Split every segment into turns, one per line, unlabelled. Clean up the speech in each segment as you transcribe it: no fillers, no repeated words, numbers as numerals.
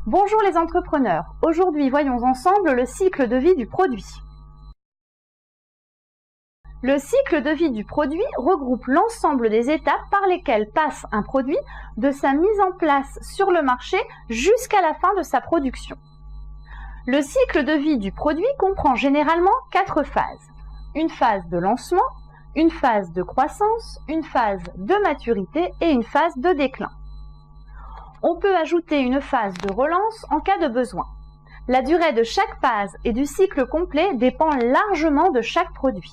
Bonjour les entrepreneurs, aujourd'hui voyons ensemble le cycle de vie du produit. Le cycle de vie du produit regroupe l'ensemble des étapes par lesquelles passe un produit de sa mise en place sur le marché jusqu'à la fin de sa production. Le cycle de vie du produit comprend généralement 4 phases. Une phase de lancement, une phase de croissance, une phase de maturité et une phase de déclin. On peut ajouter une phase de relance en cas de besoin. La durée de chaque phase et du cycle complet dépend largement de chaque produit.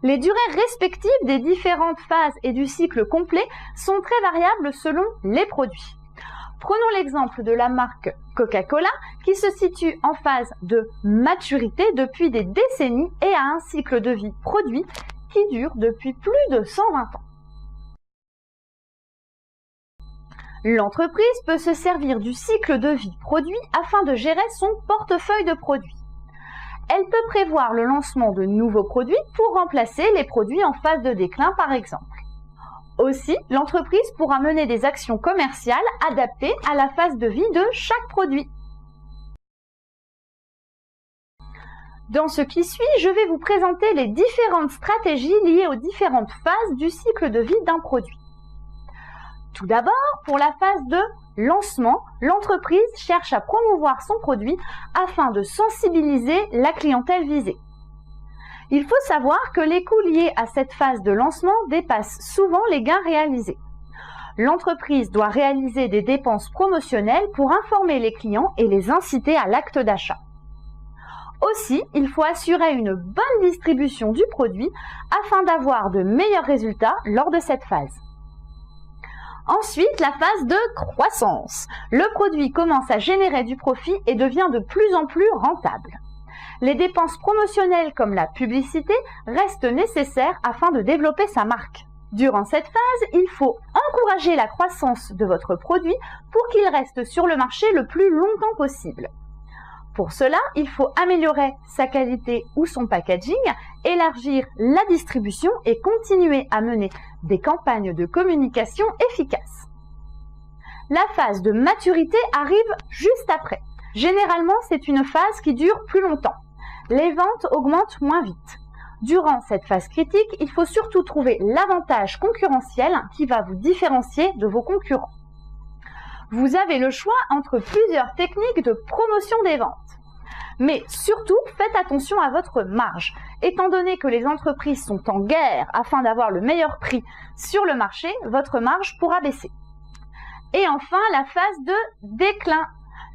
Les durées respectives des différentes phases et du cycle complet sont très variables selon les produits. Prenons l'exemple de la marque Coca-Cola qui se situe en phase de maturité depuis des décennies et a un cycle de vie produit qui dure depuis plus de 120 ans. L'entreprise peut se servir du cycle de vie produit afin de gérer son portefeuille de produits. Elle peut prévoir le lancement de nouveaux produits pour remplacer les produits en phase de déclin par exemple. Aussi, l'entreprise pourra mener des actions commerciales adaptées à la phase de vie de chaque produit. Dans ce qui suit, je vais vous présenter les différentes stratégies liées aux différentes phases du cycle de vie d'un produit. Tout d'abord, pour la phase de lancement, l'entreprise cherche à promouvoir son produit afin de sensibiliser la clientèle visée. Il faut savoir que les coûts liés à cette phase de lancement dépassent souvent les gains réalisés. L'entreprise doit réaliser des dépenses promotionnelles pour informer les clients et les inciter à l'acte d'achat. Aussi, il faut assurer une bonne distribution du produit afin d'avoir de meilleurs résultats lors de cette phase. Ensuite, la phase de croissance. Le produit commence à générer du profit et devient de plus en plus rentable. Les dépenses promotionnelles comme la publicité restent nécessaires afin de développer sa marque. Durant cette phase, il faut encourager la croissance de votre produit pour qu'il reste sur le marché le plus longtemps possible. Pour cela, il faut améliorer sa qualité ou son packaging, élargir la distribution et continuer à mener des campagnes de communication efficaces. La phase de maturité arrive juste après. Généralement, c'est une phase qui dure plus longtemps. Les ventes augmentent moins vite. Durant cette phase critique, il faut surtout trouver l'avantage concurrentiel qui va vous différencier de vos concurrents. Vous avez le choix entre plusieurs techniques de promotion des ventes. Mais surtout, faites attention à votre marge. Étant donné que les entreprises sont en guerre afin d'avoir le meilleur prix sur le marché, votre marge pourra baisser. Et enfin, la phase de déclin.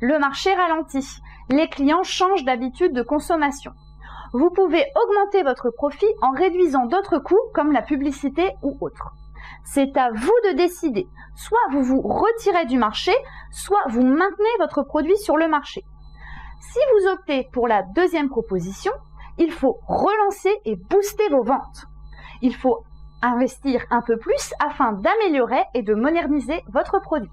Le marché ralentit. Les clients changent d'habitude de consommation. Vous pouvez augmenter votre profit en réduisant d'autres coûts comme la publicité ou autres. C'est à vous de décider. Soit vous vous retirez du marché, soit vous maintenez votre produit sur le marché. Si vous optez pour la deuxième proposition, il faut relancer et booster vos ventes. Il faut investir un peu plus afin d'améliorer et de moderniser votre produit.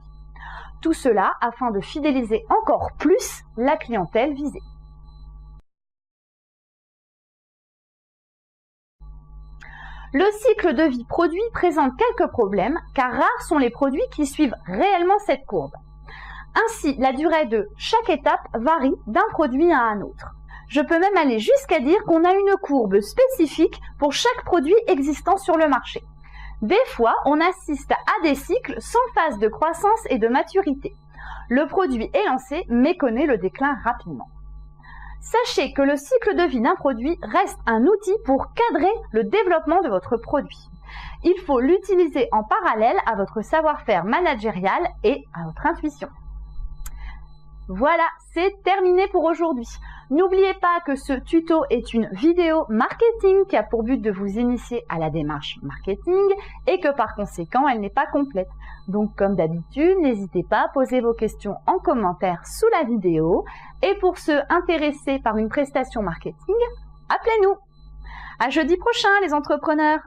Tout cela afin de fidéliser encore plus la clientèle visée. Le cycle de vie produit présente quelques problèmes car rares sont les produits qui suivent réellement cette courbe. Ainsi, la durée de chaque étape varie d'un produit à un autre. Je peux même aller jusqu'à dire qu'on a une courbe spécifique pour chaque produit existant sur le marché. Des fois, on assiste à des cycles sans phase de croissance et de maturité. Le produit est lancé mais connaît le déclin rapidement. Sachez que le cycle de vie d'un produit reste un outil pour cadrer le développement de votre produit. Il faut l'utiliser en parallèle à votre savoir-faire managérial et à votre intuition. Voilà, c'est terminé pour aujourd'hui. N'oubliez pas que ce tuto est une vidéo marketing qui a pour but de vous initier à la démarche marketing et que par conséquent, elle n'est pas complète. Donc comme d'habitude, n'hésitez pas à poser vos questions en commentaire sous la vidéo. Et pour ceux intéressés par une prestation marketing, appelez-nous. À jeudi prochain les entrepreneurs!